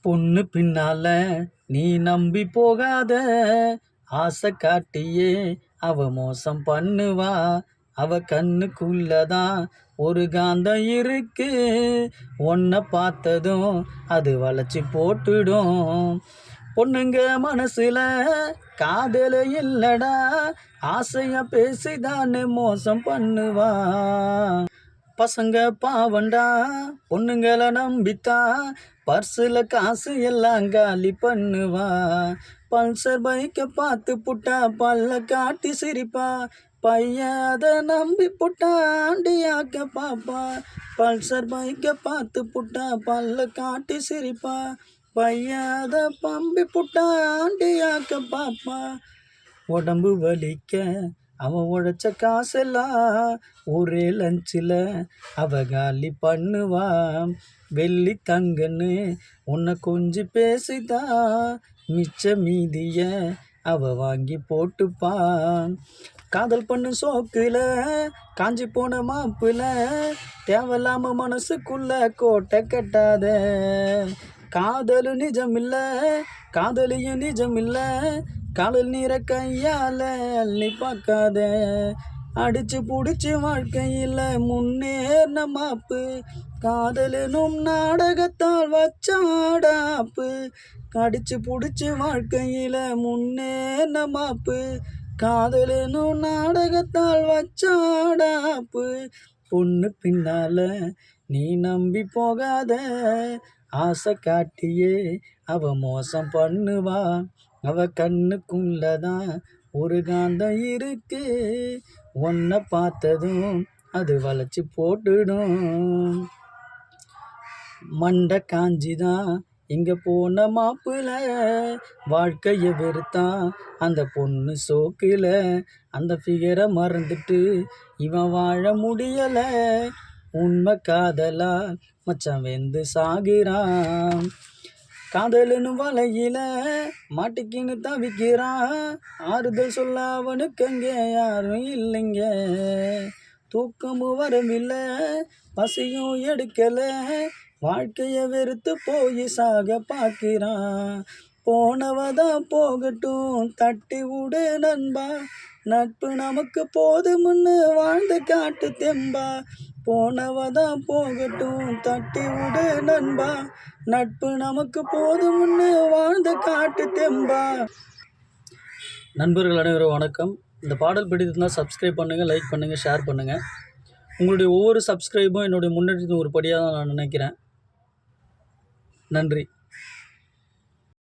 பொண்ணு பின்னால நீ நம்பி போகாத, ஆசை காட்டியே அவ மோசம் பண்ணுவா. அவ கண்ணுக்குள்ளதான் ஒரு காந்தம் இருக்கு, உன்னை பார்த்ததும் அது வளைச்சி போட்டுடும். பொண்ணுங்க மனசுல காதல இல்லடா, ஆசையா பேசிதானே மோசம் பண்ணுவா. பசங்க பாவண்டா, பொண்ணுங்களை நம்பித்தா பர்ஸில் காசு எல்லாம் காலி பண்ணுவா. பல்சர் பைக்கை பார்த்து புட்டா பல்ல காட்டி சிரிப்பா, பையன் அதை நம்பி புட்டா ஆண்டியாக்க பாப்பா. பல்சர் பைக்கை பார்த்து புட்டா பல்ல காட்டி சிரிப்பா, பையன் அதை பம்பி புட்டா ஆண்டியாக்க பாப்பா. உடம்பு வலிக்க அவன் உழைச்ச காசெல்லாம் ஒரே லஞ்சில் அவ காலி பண்ணுவா. வெள்ளி தங்கன்னு உன்னை கொஞ்சம் பேசிதா மிச்ச மீதிய அவ வாங்கி போட்டுப்பான். காதல் பண்ணு சோக்குல காஞ்சி போன மாப்புல, தேவையில்லாம மனசுக்குள்ள கோட்டை கட்டாத. காதலு நிஜமில்ல, காதலியும் நிஜமில்ல, காதல் நீர கையால அள்ளி பார்க்காத. அடிச்சு புடிச்சு வாழ்க்கையில் முன்னேறின மாப்பு, காதலனும் நாடகத்தால் வச்சாடாப்பு. அடிச்சு புடிச்சு வாழ்க்கையில் முன்னேறின மாப்பு, காதலனும் நாடகத்தால் வச்சாடாப்பு. பொண்ணு பின்னால நீ நம்பி போகாத, ஆசை காட்டியே அவ மோசம் பண்ணுவா. அவ கண்ணுக்குள்ளதான் ஒரு காந்தம் இருக்கு, உன்னை பார்த்ததும் அது வளைச்சி போட்டுடும். மண்டை காஞ்சிதான் இங்க போன மாப்பிள்ள, வாழ்க்கைய வெறுத்தான் அந்த பொண்ணு சோக்குல. அந்த ஃபிகரை மறந்துட்டு இவன் வாழ முடியல, உண்மை காதலா மச்சான் வெந்து சாகிறான். காதலனு வலையில மாட்டிக்கின்னு தவிக்கிறான், ஆறுதல் சொல்ல அவனுக்கு அங்கே யாரும் இல்லைங்க. தூக்கமும் வரவில்லை, பசியும் எடுக்கல, வாழ்க்கைய வெறுத்து போய் சாக பார்க்கிறான். போனவதான் போகட்டும் தட்டி விடு நண்பா, நட்பு நமக்கு போதும்னு வாழ்ந்து காட்டு தெம்பா. போனவதான் போகட்டும் தட்டி விடு நண்பா, நட்பு நமக்கு போதும்னு வாழ்ந்து காட்டு தெம்பா. நண்பர்கள் அனைவரும் வணக்கம். இந்த பாடல் பிடித்திருந்தால் சப்ஸ்கிரைப் பண்ணுங்கள், லைக் பண்ணுங்கள், ஷேர் பண்ணுங்கள். உங்களுடைய ஒவ்வொரு சப்ஸ்கிரைபும் என்னுடைய முன்னேற்றத்தின் ஒரு படியாக தான் நான் நினைக்கிறேன். நன்றி.